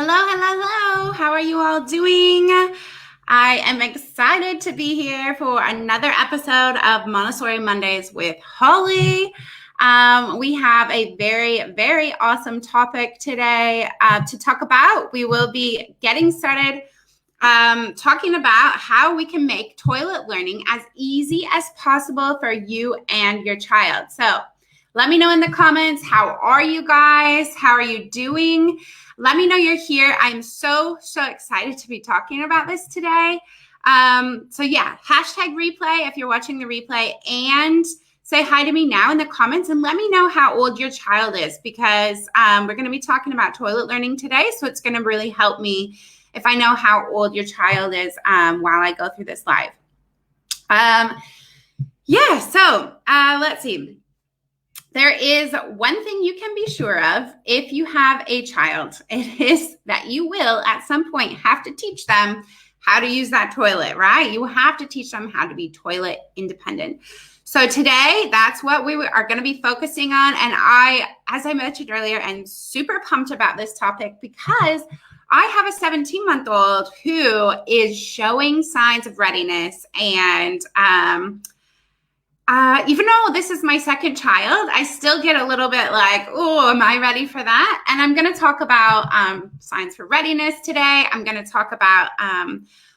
Hello, hello, hello. How are you all doing? I am excited to be here for another episode of Montessori Mondays with Holly. We have a very, very awesome topic today to talk about. We will be getting started talking about how we can make toilet learning as easy as possible for you and your child. So let me know in the comments, how are you guys? How are you doing? Let me know you're here. I'm so excited to be talking about this today. So yeah, hashtag replay if you're watching the replay, and say hi to me now in the comments and let me know how old your child is, because we're going to be talking about toilet learning today. So it's going to really help me if I know how old your child is while I go through this live. Let's see. There is one thing you can be sure of if you have a child. It is that you will at some point have to teach them how to use that toilet, right? You have to teach them how to be toilet independent. So today, that's what we are going to be focusing on. And I, as I mentioned earlier, am super pumped about this topic because I have a 17-month-old who is showing signs of readiness. And even though this is my second child, I still get a little bit like, oh, am I ready for that? And I'm going to talk about signs for readiness today. I'm going to talk about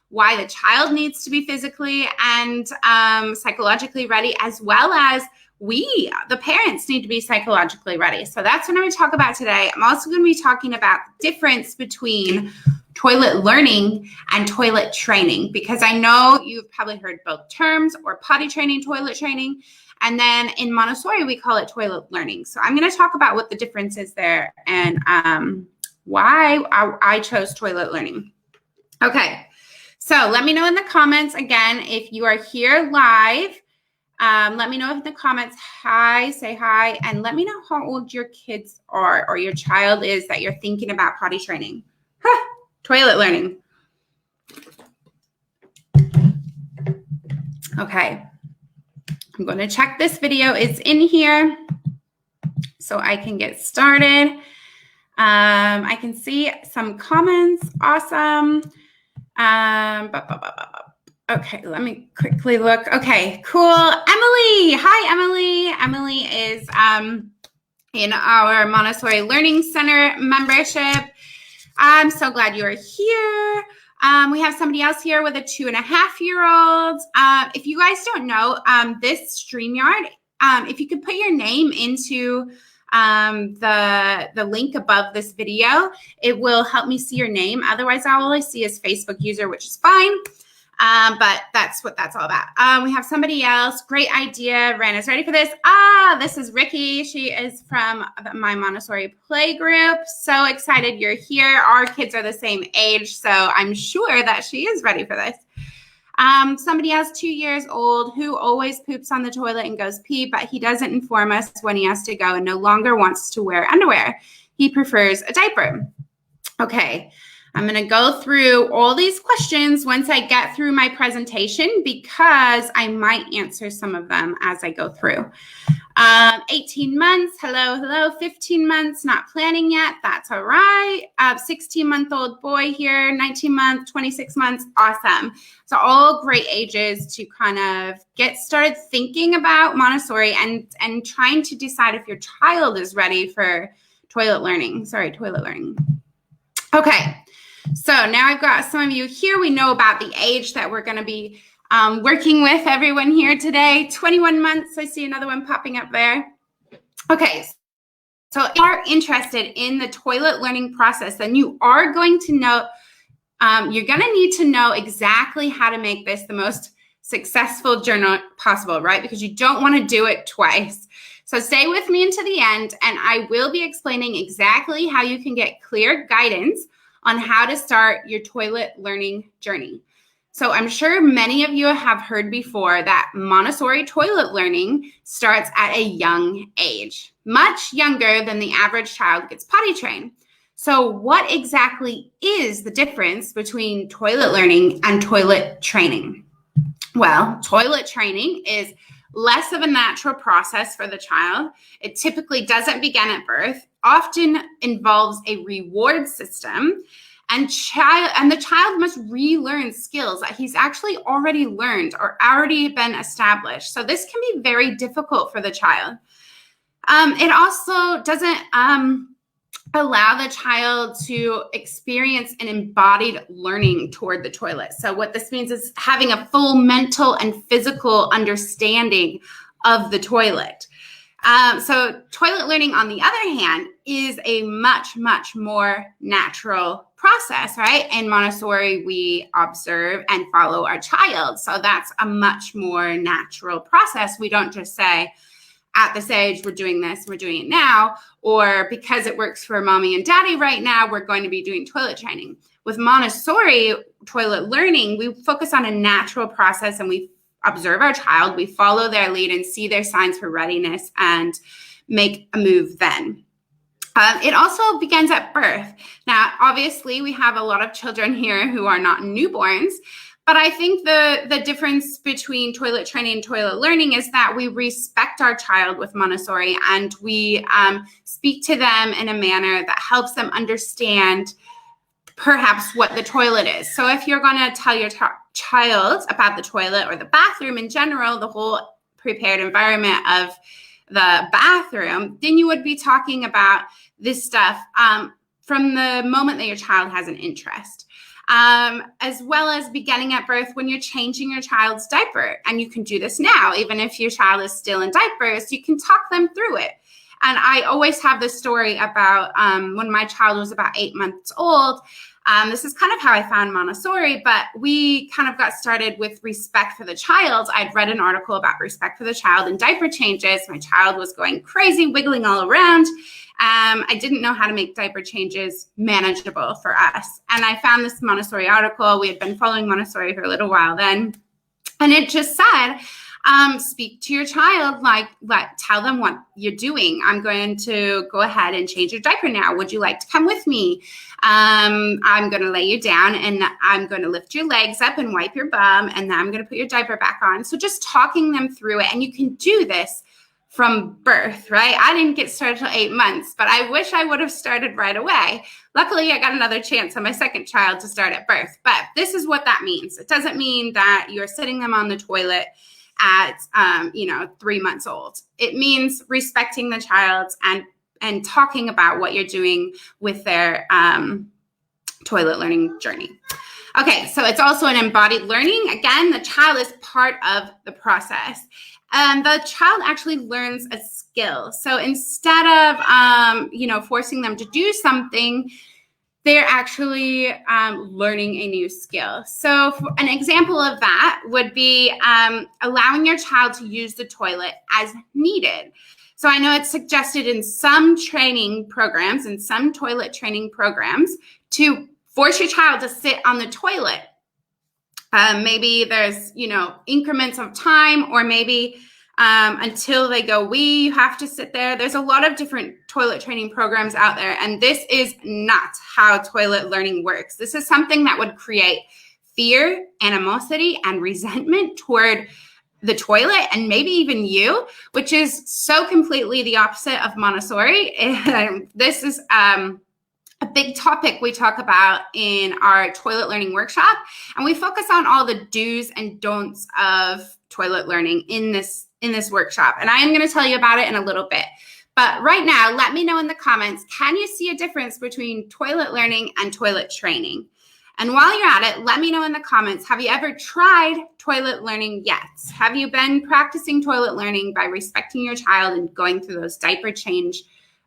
why the child needs to be physically and psychologically ready, as well as we, the parents, need to be psychologically ready. So that's what I'm going to talk about today. I'm also going to be talking about the difference between toilet learning and toilet training, because I know you've probably heard both terms, or potty training, toilet training. And then in Montessori, we call it toilet learning. So I'm going to talk about what the difference is there and why I chose toilet learning. Okay. So let me know in the comments, again, if you are here live. Let me know in the comments, say hi, and let me know how old your kids are or your child is that you're thinking about potty training. Toilet learning. Okay. I'm going to check this video is in here so I can get started. I can see some comments. Awesome. Okay, let me quickly look. Okay, cool. Emily. Hi, Emily. Emily is in our Montessori Learning Center membership. I'm so glad you are here. We have somebody else here with a 2.5-year-old. If you guys don't know, this StreamYard, if you could put your name into the link above this video, it will help me see your name. Otherwise, I'll only see his Facebook user, which is fine. But that's what that's all about. We have somebody else. Great idea. Rana's ready for this. This is Ricky. She is from my Montessori play group. So excited you're here. Our kids are the same age, so I'm sure that she is ready for this. Somebody else, 2 years old, who always poops on the toilet and goes pee, but he doesn't inform us when he has to go and no longer wants to wear underwear. He prefers a diaper. Okay. I'm going to go through all these questions once I get through my presentation, because I might answer some of them as I go through. 18 months. Hello. 15 months. Not planning yet. That's all right. 16-month-old boy here. 19 months, 26 months. Awesome. So all great ages to kind of get started thinking about Montessori and trying to decide if your child is ready for toilet learning. Okay. So now I've got some of you here. We know about the age that we're going to be working with everyone here today. 21 months. I see another one popping up there. Okay. So if you are interested in the toilet learning process, then you are going to know, you're going to need to know exactly how to make this the most successful journey possible, right? Because you don't want to do it twice. So stay with me until the end, and I will be explaining exactly how you can get clear guidance on how to start your toilet learning journey. So I'm sure many of you have heard before that Montessori toilet learning starts at a young age, much younger than the average child gets potty trained. So what exactly is the difference between toilet learning and toilet training? Well, toilet training is less of a natural process for the child. It typically doesn't begin at birth. often involves a reward system, and the child must relearn skills that he's actually already learned or already been established. So this can be very difficult for the child. It also doesn't allow the child to experience an embodied learning toward the toilet. So what this means is having a full mental and physical understanding of the toilet. So toilet learning, on the other hand, is a much, much more natural process, right? In Montessori, we observe and follow our child. So that's a much more natural process. We don't just say, at this age, we're doing this, we're doing it now, or because it works for mommy and daddy right now, we're going to be doing toilet training. With Montessori toilet learning, we focus on a natural process and we observe our child, we follow their lead and see their signs for readiness and make a move then. It also begins at birth. Now, obviously, we have a lot of children here who are not newborns, but I think the difference between toilet training and toilet learning is that we respect our child with Montessori, and we speak to them in a manner that helps them understand perhaps what the toilet is. So if you're going to tell your child about the toilet or the bathroom in general, the whole prepared environment of the bathroom, then you would be talking about this stuff from the moment that your child has an interest. As well as beginning at birth when you're changing your child's diaper. And you can do this now, even if your child is still in diapers, you can talk them through it. And I always have this story about when my child was about 8 months old. This is kind of how I found Montessori, but we kind of got started with respect for the child. I'd read an article about respect for the child and diaper changes. My child was going crazy, wiggling all around. I didn't know how to make diaper changes manageable for us. And I found this Montessori article. We had been following Montessori for a little while then. And it just said, speak to your child, tell them what you're doing. I'm going to go ahead and change your diaper now. Would you like to come with me? I'm going to lay you down and I'm going to lift your legs up and wipe your bum. And then I'm going to put your diaper back on. So just talking them through it. And you can do this from birth, right? I didn't get started till 8 months, but I wish I would have started right away. Luckily, I got another chance on my second child to start at birth. But this is what that means. It doesn't mean that you're sitting them on the toilet at 3 months old. It means respecting the child and talking about what you're doing with their toilet learning journey. Okay, so it's also an embodied learning. Again, the child is part of the process. The child actually learns a skill. So instead of, forcing them to do something, they're actually learning a new skill. So an example of that would be allowing your child to use the toilet as needed. So I know it's suggested in some training programs, in some toilet training programs, to force your child to sit on the toilet. Maybe there's, increments of time, or maybe until they go wee, you have to sit there. There's a lot of different toilet training programs out there, and this is not how toilet learning works. This is something that would create fear, animosity, and resentment toward the toilet, and maybe even you, which is so completely the opposite of Montessori. This is a big topic we talk about in our toilet learning workshop, and we focus on all the do's and don'ts of toilet learning in this workshop. And I am going to tell you about it in a little bit. But right now, let me know in the comments, can you see a difference between toilet learning and toilet training? And while you're at it, let me know in the comments, have you ever tried toilet learning yet? Have you been practicing toilet learning by respecting your child and going through those diaper change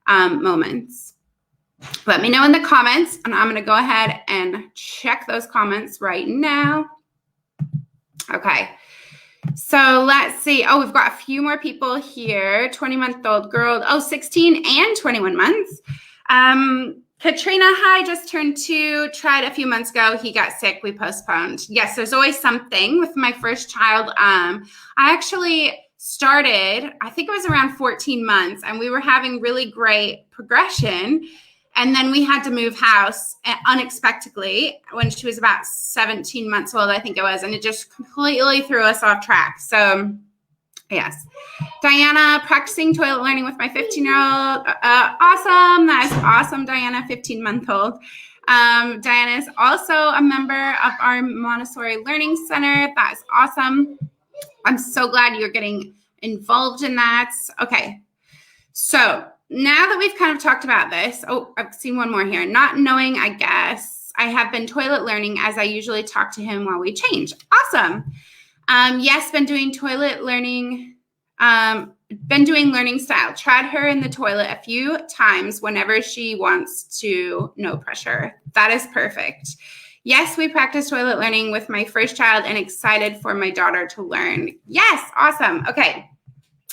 moments? Let me know in the comments, and I'm going to go ahead and check those comments right now. Okay. So let's see. Oh, we've got a few more people here. 20-month-old girl. 16 and 21 months. Katrina, hi, just turned 2. Tried a few months ago. He got sick. We postponed. Yes, there's always something with my first child. I actually started, I think it was around 14 months, and we were having really great progression. And then we had to move house unexpectedly when she was about 17 months old, I think it was. And it just completely threw us off track. So Yes. Diana, practicing toilet learning with my 15-year-old. Awesome. That is awesome, Diana, 15-month-old. Diana is also a member of our Montessori Learning Center. That is awesome. I'm so glad you're getting involved in that. Okay. So now that we've kind of talked about this, oh, I've seen one more here. Not knowing, I guess, I have been toilet learning as I usually talk to him while we change. Awesome. Yes, been doing toilet learning, been doing learning style. Tried her in the toilet a few times whenever she wants to, no pressure. That is perfect. Yes, we practice toilet learning with my first child and excited for my daughter to learn. Yes, awesome. Okay.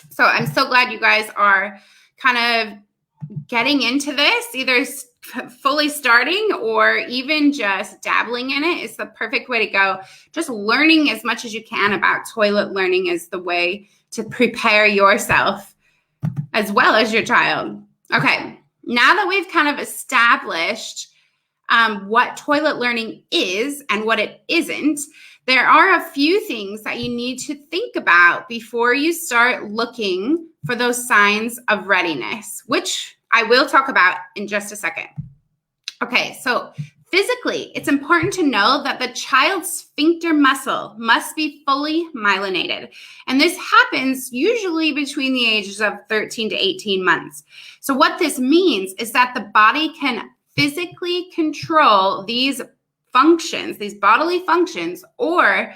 So I'm so glad you guys are kind of getting into this, either fully starting or even just dabbling in it is the perfect way to go. Just learning as much as you can about toilet learning is the way to prepare yourself as well as your child. Okay, now that we've kind of established what toilet learning is and what it isn't, there are a few things that you need to think about before you start looking for those signs of readiness, which I will talk about in just a second. Okay, so physically, it's important to know that the child's sphincter muscle must be fully myelinated. And this happens usually between the ages of 13 to 18 months. So what this means is that the body can physically control these functions, these bodily functions, or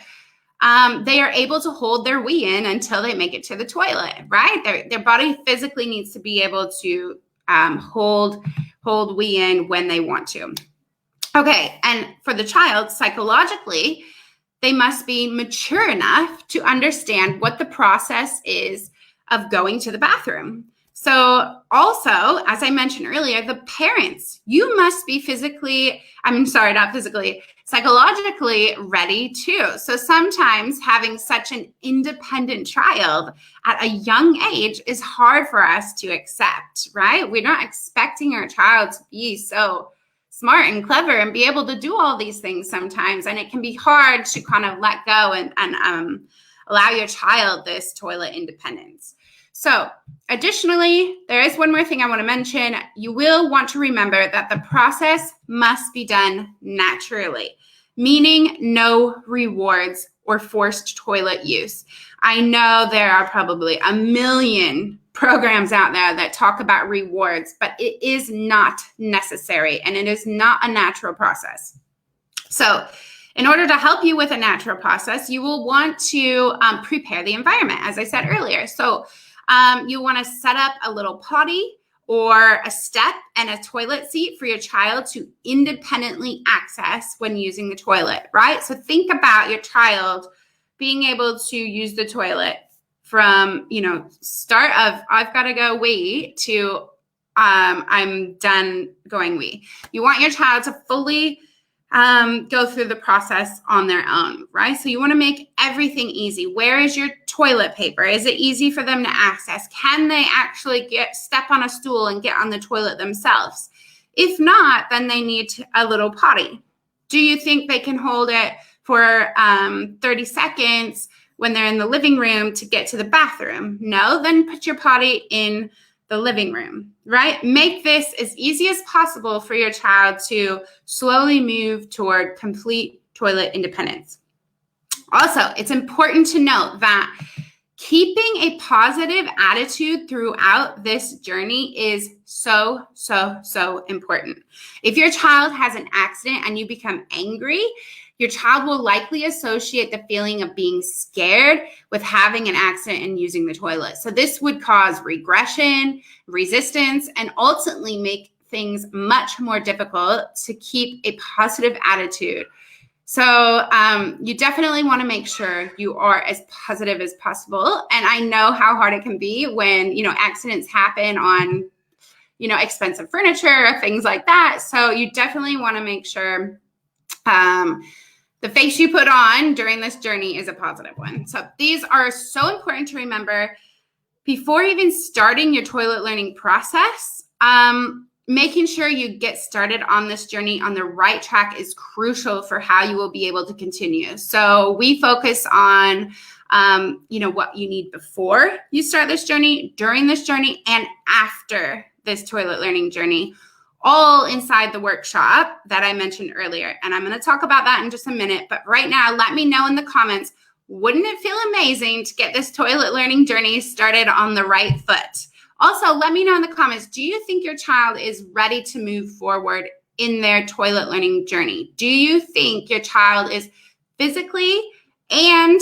they are able to hold their wee in until they make it to the toilet, right? Their body physically needs to be able to hold wee in when they want to. Okay, and for the child, psychologically, they must be mature enough to understand what the process is of going to the bathroom. So also, as I mentioned earlier, the parents, you must be psychologically ready too. So sometimes having such an independent child at a young age is hard for us to accept, right? We're not expecting our child to be so smart and clever and be able to do all these things sometimes. And it can be hard to kind of let go and allow your child this toilet independence. So additionally, there is one more thing I want to mention. You will want to remember that the process must be done naturally, meaning no rewards or forced toilet use. I know there are probably a million programs out there that talk about rewards, but it is not necessary and it is not a natural process. So in order to help you with a natural process, you will want to prepare the environment, as I said earlier. So you want to set up a little potty or a step and a toilet seat for your child to independently access when using the toilet, right? So think about your child being able to use the toilet from, start of I've got to go wee to I'm done going wee. You want your child to fully go through the process on their own, right? So you want to make everything easy. Where is your toilet paper? Is it easy for them to access? Can they actually step on a stool and get on the toilet themselves? If not, then they need a little potty. Do you think they can hold it for 30 seconds when they're in the living room to get to the bathroom? No, then put your potty in the living room, right? Make this as easy as possible for your child to slowly move toward complete toilet independence. Also, it's important to note that keeping a positive attitude throughout this journey is so important. If your child has an accident and you become angry, your child will likely associate the feeling of being scared with having an accident and using the toilet. So this would cause regression, resistance, and ultimately make things much more difficult to keep a positive attitude. So you definitely want to make sure you are as positive as possible. And I know how hard it can be when, accidents happen on, expensive furniture, things like that. So you definitely want to make sure the face you put on during this journey is a positive one. So these are so important to remember before even starting your toilet learning process. Making sure you get started on this journey on the right track is crucial for how you will be able to continue. So we focus on what you need before you start this journey, during this journey, and after this toilet learning journey, all inside the workshop that I mentioned earlier. And I'm going to talk about that in just a minute. But right now, let me know in the comments, wouldn't it feel amazing to get this toilet learning journey started on the right foot? Also, let me know in the comments, do you think your child is ready to move forward in their toilet learning journey? Do you think your child is physically and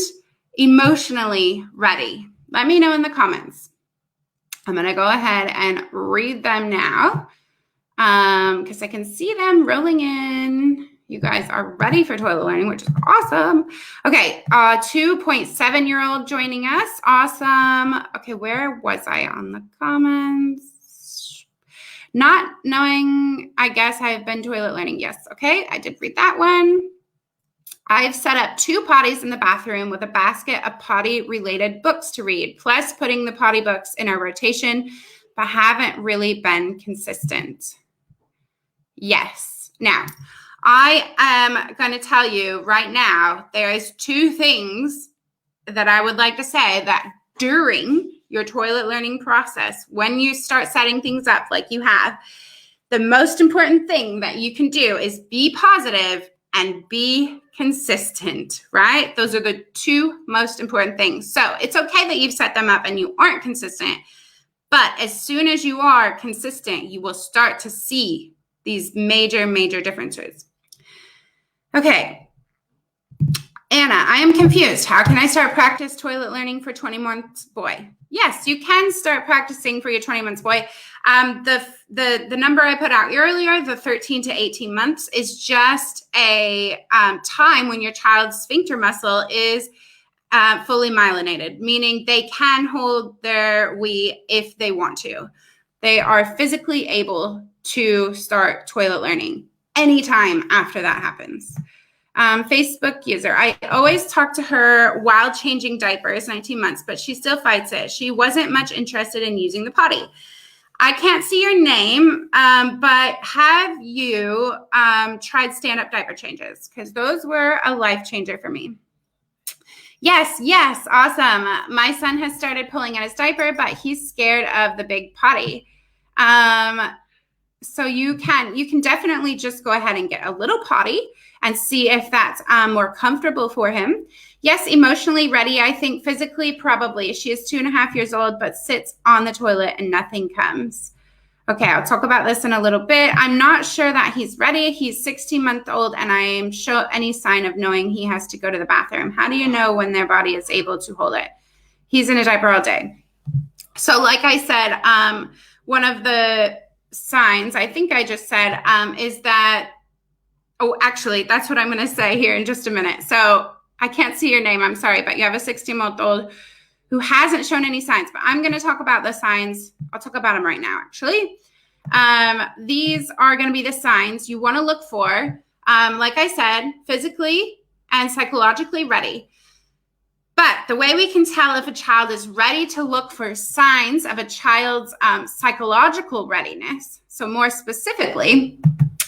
emotionally ready? Let me know in the comments. I'm going to go ahead and read them now because I can see them rolling in. You guys are ready for toilet learning, which is awesome. Okay, 2.7-year-old joining us. Awesome. Okay, where was I on the comments? Not knowing, I guess I've been toilet learning. Yes, okay, I did read that one. I've set up 2 potties in the bathroom with a basket of potty-related books to read, plus putting the potty books in a rotation, but haven't really been consistent. Yes. Now, I am going to tell you right now, there is 2 things that I would like to say that during your toilet learning process, when you start setting things up like you have, the most important thing that you can do is be positive and be consistent, right? Those are the 2 most important things. So it's okay that you've set them up and you aren't consistent, but as soon as you are consistent, you will start to see these major, major differences. Okay. Anna, I am confused. How can I start practice toilet learning for 20 months boy? Yes, you can start practicing for your 20 months boy. The number I put out earlier, the 13 to 18 months, is just a time when your child's sphincter muscle is fully myelinated, meaning they can hold their wee if they want to. They are physically able to start toilet learning anytime after that happens. Facebook user, I always talk to her while changing diapers, 19 months, but she still fights it. She wasn't much interested in using the potty. I can't see your name, but have you tried stand-up diaper changes? Because those were a life changer for me. Yes, awesome. My son has started pulling at his diaper, but he's scared of the big potty. So you can definitely just go ahead and get a little potty and see if that's more comfortable for him. Yes, emotionally ready. I think physically, probably. She is 2.5 years old, but sits on the toilet and nothing comes. Okay, I'll talk about this in a little bit. I'm not sure that he's ready. He's 16-month-old, and I am show any sign of knowing he has to go to the bathroom. How do you know when their body is able to hold it? He's in a diaper all day. So like I said, one of the signs, I think I just said, is that, oh, actually, that's what I'm going to say here in just a minute. So I can't see your name. I'm sorry, but you have a 16-month-old who hasn't shown any signs, but I'm going to talk about the signs. I'll talk about them right now, actually. These are going to be the signs you want to look for. Like I said, physically and psychologically ready. But the way we can tell if a child is ready to look for signs of a child's psychological readiness, so more specifically,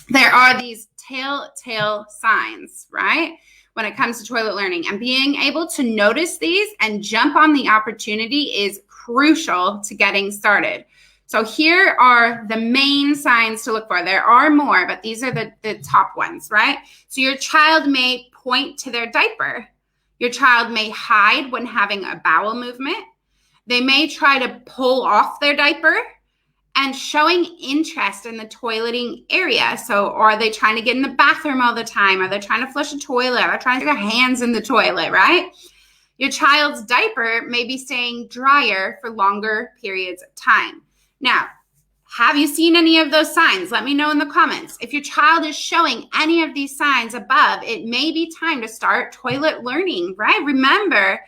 there are these telltale signs, right? When it comes to toilet learning, and being able to notice these and jump on the opportunity is crucial to getting started. So here are the main signs to look for. There are more, but these are the top ones, right? So your child may point to their diaper. Your child may hide when having a bowel movement. They may try to pull off their diaper and showing interest in the toileting area. So are they trying to get in the bathroom all the time? Are they trying to flush a toilet? Are they trying to get their hands in the toilet, right? Your child's diaper may be staying drier for longer periods of time. Now, have you seen any of those signs? Let me know in the comments. If your child is showing any of these signs above, it may be time to start toilet learning, right? Remember,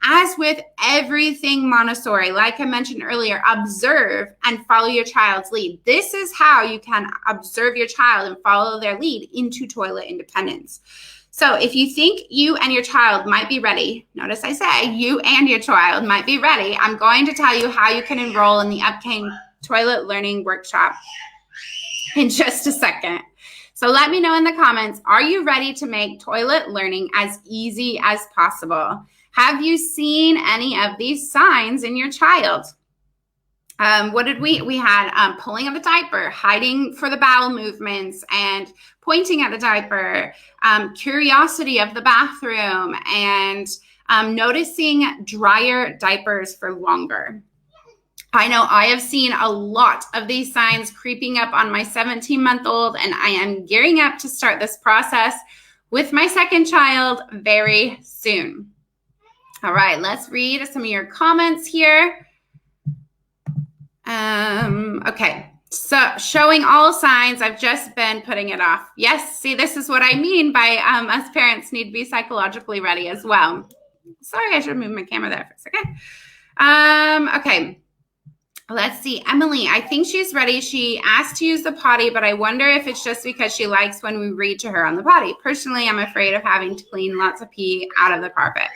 as with everything Montessori, like I mentioned earlier, observe and follow your child's lead. This is how you can observe your child and follow their lead into toilet independence. So if you think you and your child might be ready, notice I say you and your child might be ready, I'm going to tell you how you can enroll in the upcoming toilet learning workshop in just a second. So let me know in the comments, are you ready to make toilet learning as easy as possible? Have you seen any of these signs in your child? What did we had pulling of a diaper, hiding for the bowel movements and pointing at the diaper, curiosity of the bathroom, and noticing drier diapers for longer. I know I have seen a lot of these signs creeping up on my 17-month-old, and I am gearing up to start this process with my second child very soon. All right, let's read some of your comments here. Okay, so showing all signs, I've just been putting it off. Yes, see, this is what I mean by us parents need to be psychologically ready as well. Sorry, I should move my camera there for a second. Okay, let's see. Emily, I think she's ready. She asked to use the potty, but I wonder if it's just because she likes when we read to her on the potty. Personally, I'm afraid of having to clean lots of pee out of the carpet.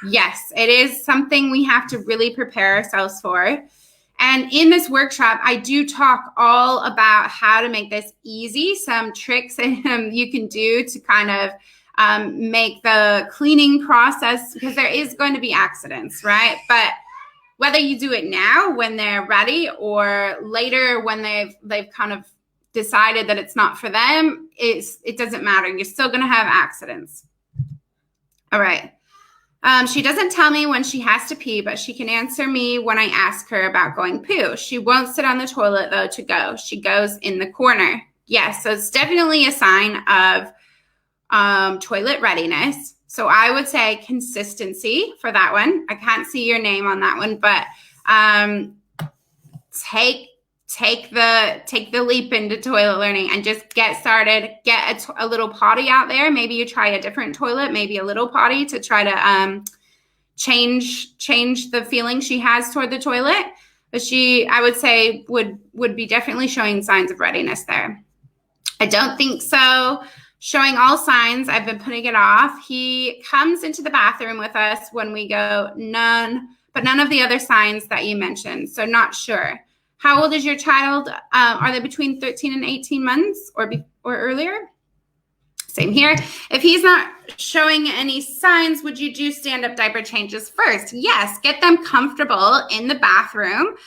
Yes, it is something we have to really prepare ourselves for. And in this workshop, I do talk all about how to make this easy, some tricks you can do to kind of make the cleaning process, because there is going to be accidents, right? But whether you do it now when they're ready or later when they've kind of decided that it's not for them, it doesn't matter. You're still going to have accidents. All right. She doesn't tell me when she has to pee, but she can answer me when I ask her about going poo. She won't sit on the toilet, though, to go. She goes in the corner. Yes, so it's definitely a sign of toilet readiness. So I would say consistency for that one. I can't see your name on that one, but take the leap into toilet learning and just get started. Get a little potty out there. Maybe you try a different toilet, maybe a little potty to try to change the feeling she has toward the toilet. But I would say, would be definitely showing signs of readiness there. I don't think so. Showing all signs, I've been putting it off. He comes into the bathroom with us when we go, none of the other signs that you mentioned. So not sure. How old is your child? Are they between 13 and 18 months or earlier? Same here. If he's not showing any signs, would you do stand-up diaper changes first? Yes, get them comfortable in the bathroom.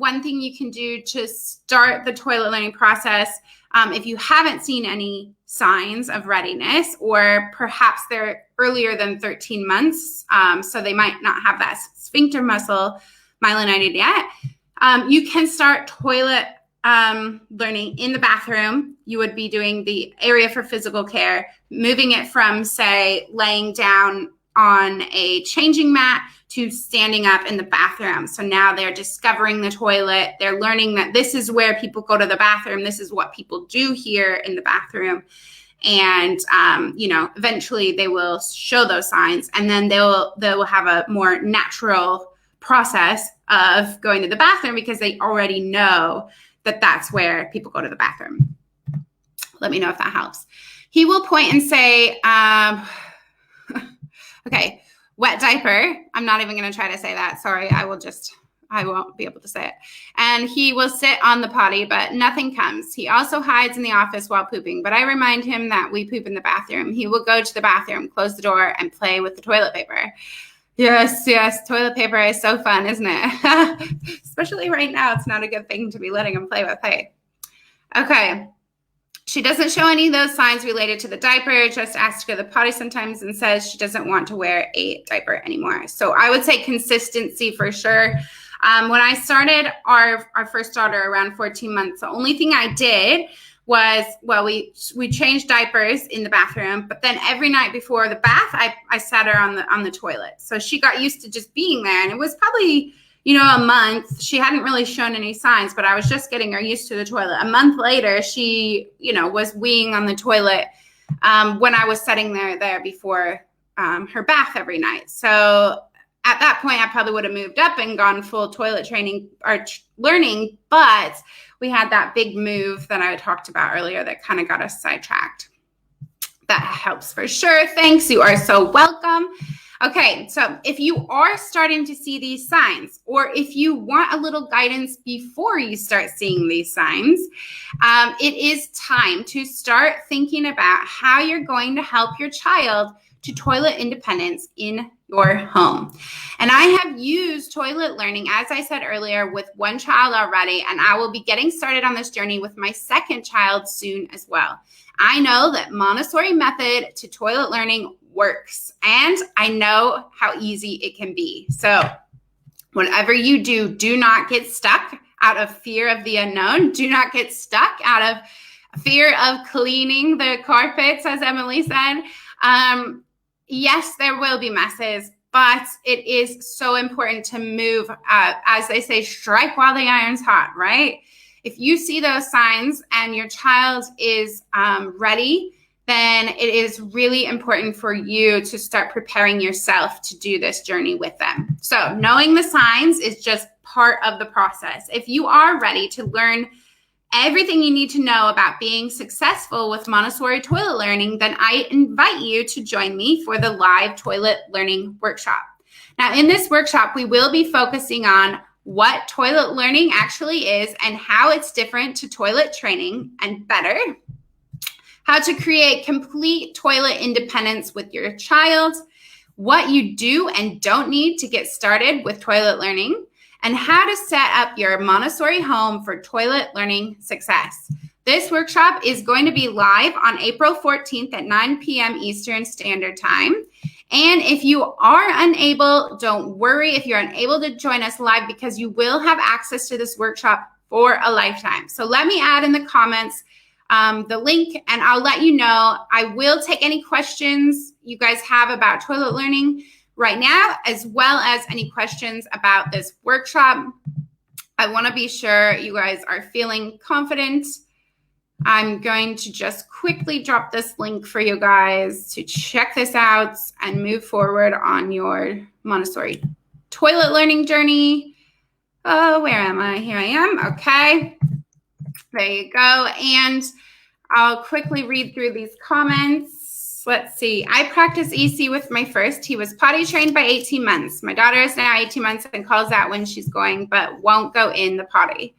One thing you can do to start the toilet learning process, if you haven't seen any signs of readiness, or perhaps they're earlier than 13 months, so they might not have that sphincter muscle myelinated yet, you can start toilet learning in the bathroom. You would be doing the area for physical care, moving it from, say, laying down on a changing mat to standing up in the bathroom. So now they're discovering the toilet. They're learning that this is where people go to the bathroom. This is what people do here in the bathroom. And, eventually they will show those signs, and then they will have a more natural process of going to the bathroom because they already know that that's where people go to the bathroom. Let me know if that helps. He will point and say, okay, wet diaper. I'm not even going to try to say that. Sorry, I won't be able to say it. And he will sit on the potty, but nothing comes. He also hides in the office while pooping, but I remind him that we poop in the bathroom. He will go to the bathroom, close the door, and play with the toilet paper. Yes. Toilet paper is so fun, isn't it? Especially right now, it's not a good thing to be letting him play with. Hey. Okay. She doesn't show any of those signs related to the diaper, just asks to go to the potty sometimes and says she doesn't want to wear a diaper anymore. So I would say consistency for sure. When I started our first daughter around 14 months, the only thing I did was, we changed diapers in the bathroom, but then every night before the bath, I sat her on the toilet. So she got used to just being there, and it was probably, a month. She hadn't really shown any signs, but I was just getting her used to the toilet. A month later, she, was weeing on the toilet when I was sitting there before her bath every night. So at that point, I probably would have moved up and gone full toilet training or learning, but we had that big move that I talked about earlier that kind of got us sidetracked. That helps for sure. Thanks. You are so welcome. Okay, so if you are starting to see these signs, or if you want a little guidance before you start seeing these signs, it is time to start thinking about how you're going to help your child to toilet independence in your home. And I have used toilet learning, as I said earlier, with one child already, and I will be getting started on this journey with my second child soon as well. I know that Montessori method to toilet learning works, and I know how easy it can be. So whatever you do, do not get stuck out of fear of the unknown. Do not get stuck out of fear of cleaning the carpets, as Emily said. Yes, there will be messes, but it is so important to move, as they say, strike while the iron's hot, right? If you see those signs and your child is ready, then it is really important for you to start preparing yourself to do this journey with them. So knowing the signs is just part of the process. If you are ready to learn everything you need to know about being successful with Montessori toilet learning, then I invite you to join me for the live toilet learning workshop. Now, in this workshop, we will be focusing on what toilet learning actually is and how it's different to toilet training and better, how to create complete toilet independence with your child, what you do and don't need to get started with toilet learning, and how to set up your Montessori home for toilet learning success. This workshop is going to be live on April 14th at 9 p.m. Eastern Standard Time. And if you are unable, don't worry if you're unable to join us live, because you will have access to this workshop for a lifetime. So let me add in the comments the link, and I'll let you know. I will take any questions you guys have about toilet learning right now, as well as any questions about this workshop. I want to be sure you guys are feeling confident. I'm going to just quickly drop this link for you guys to check this out and move forward on your Montessori toilet learning journey. Oh, where am I? Here I am. Okay. There you go. And I'll quickly read through these comments. Let's see. I practice EC with my first. He was potty trained by 18 months. My daughter is now 18 months and calls out when she's going, but won't go in the potty.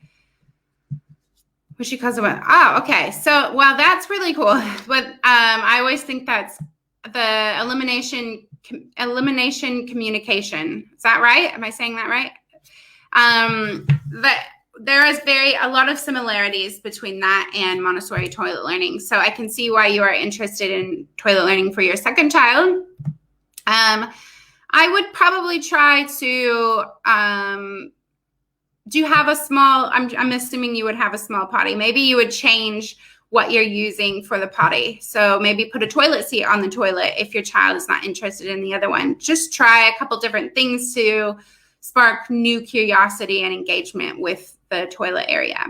What she calls it? Oh, okay. So, well, that's really cool. But I always think that's the elimination communication. Is that right? Am I saying that right? There is a lot of similarities between that and Montessori toilet learning. So I can see why you are interested in toilet learning for your second child. I would probably try to, do you have a small, I'm assuming you would have a small potty. Maybe you would change what you're using for the potty. So maybe put a toilet seat on the toilet if your child is not interested in the other one. Just try a couple different things to spark new curiosity and engagement with the toilet area.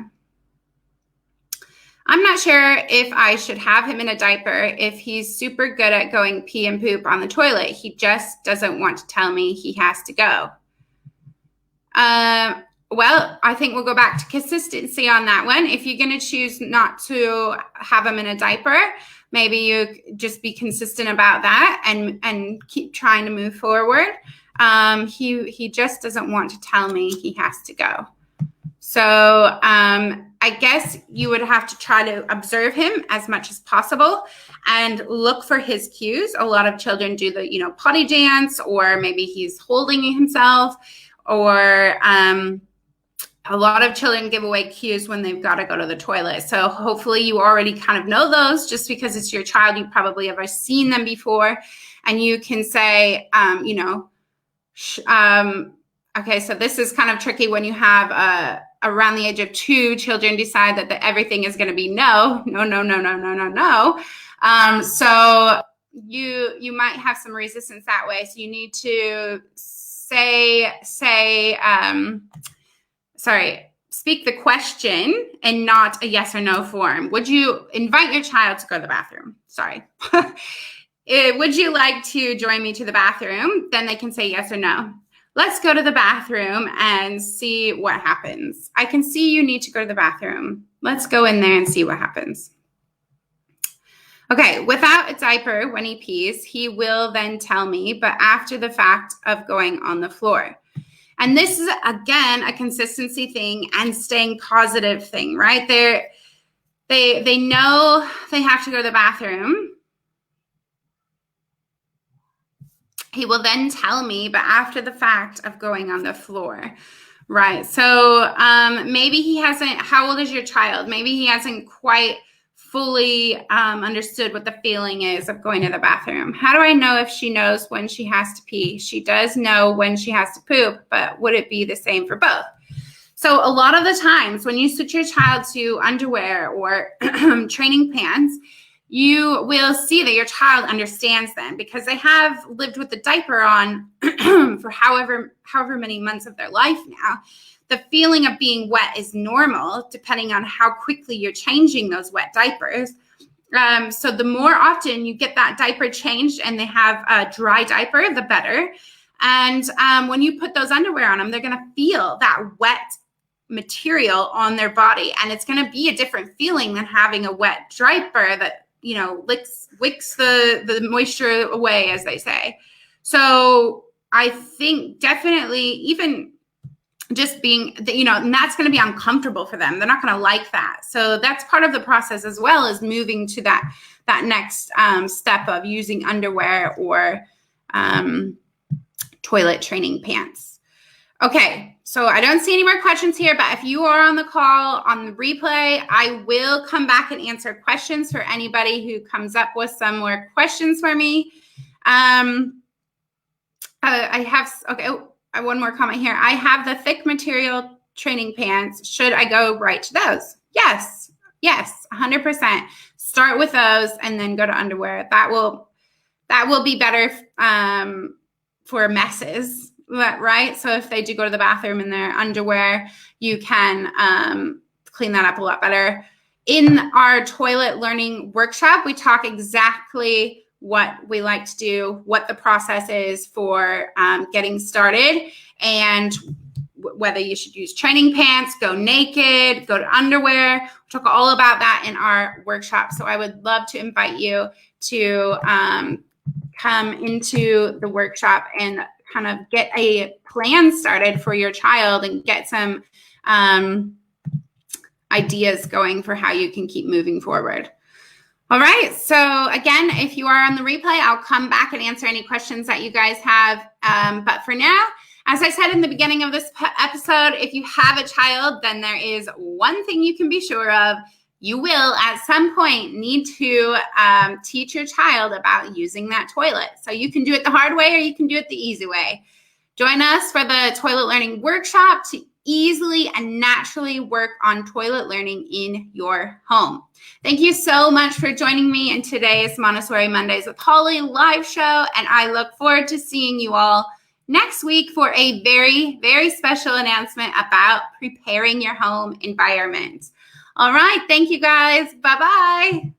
I'm not sure if I should have him in a diaper if he's super good at going pee and poop on the toilet. He just doesn't want to tell me he has to go. Well, I think we'll go back to consistency on that one. If you're going to choose not to have him in a diaper, maybe you just be consistent about that and keep trying to move forward. He just doesn't want to tell me he has to go. So I guess you would have to try to observe him as much as possible and look for his cues. A lot of children do the, potty dance, or maybe he's holding himself, or a lot of children give away cues when they've got to go to the toilet. So hopefully you already kind of know those. Just because it's your child, you probably have seen them before, and you can say, okay, so this is kind of tricky when you have around the age of 2, children decide that everything is going to be no. So you might have some resistance that way. So you need to speak the question and not a yes or no form. Would you invite your child to go to the bathroom? Sorry. Would you like to join me to the bathroom? Then they can say yes or no. Let's go to the bathroom and see what happens. I can see you need to go to the bathroom. Let's go in there and see what happens. Okay, without a diaper when he pees, he will then tell me, but after the fact of going on the floor. And this is, again, a consistency thing and staying positive thing, right? They know they have to go to the bathroom. He will then tell me, but after the fact of going on the floor. Right. So maybe he hasn't, how old is your child? Maybe he hasn't quite fully understood what the feeling is of going to the bathroom. How do I know if she knows when she has to pee? She does know when she has to poop, but would it be the same for both? So a lot of the times when you switch your child to underwear or training pants, you will see that your child understands them because they have lived with the diaper on for however many months of their life now. The feeling of being wet is normal depending on how quickly you're changing those wet diapers. So the more often you get that diaper changed and they have a dry diaper, the better. And when you put those underwear on them, they're going to feel that wet material on their body. And it's going to be a different feeling than having a wet diaper that, you know, wicks the moisture away, as they say. So I think definitely even just being, you know, and that's going to be uncomfortable for them. They're not going to like that. So that's part of the process as well, as moving to that next step of using underwear or toilet training pants. Okay, so I don't see any more questions here, but if you are on the call, on the replay, I will come back and answer questions for anybody who comes up with some more questions for me. I have, okay, one more comment here. I have the thick material training pants. Should I go right to those? Yes, 100%. Start with those and then go to underwear. That will be better for messes. Right? So if they do go to the bathroom in their underwear, you can clean that up a lot better. In our toilet learning workshop, we talk exactly what we like to do, what the process is for getting started, and whether you should use training pants, go naked, go to underwear. We talk all about that in our workshop. So I would love to invite you to come into the workshop and kind of get a plan started for your child and get some ideas going for how you can keep moving forward. All right. So again, if you are on the replay, I'll come back and answer any questions that you guys have. But for now, as I said in the beginning of this episode, if you have a child, then there is one thing you can be sure of. You will at some point need to teach your child about using that toilet. So you can do it the hard way or you can do it the easy way. Join us for the toilet learning workshop to easily and naturally work on toilet learning in your home. Thank you so much for joining me in today's Montessori Mondays with Holly live show. And I look forward to seeing you all next week for a very, very special announcement about preparing your home environment. All right. Thank you guys. Bye-bye.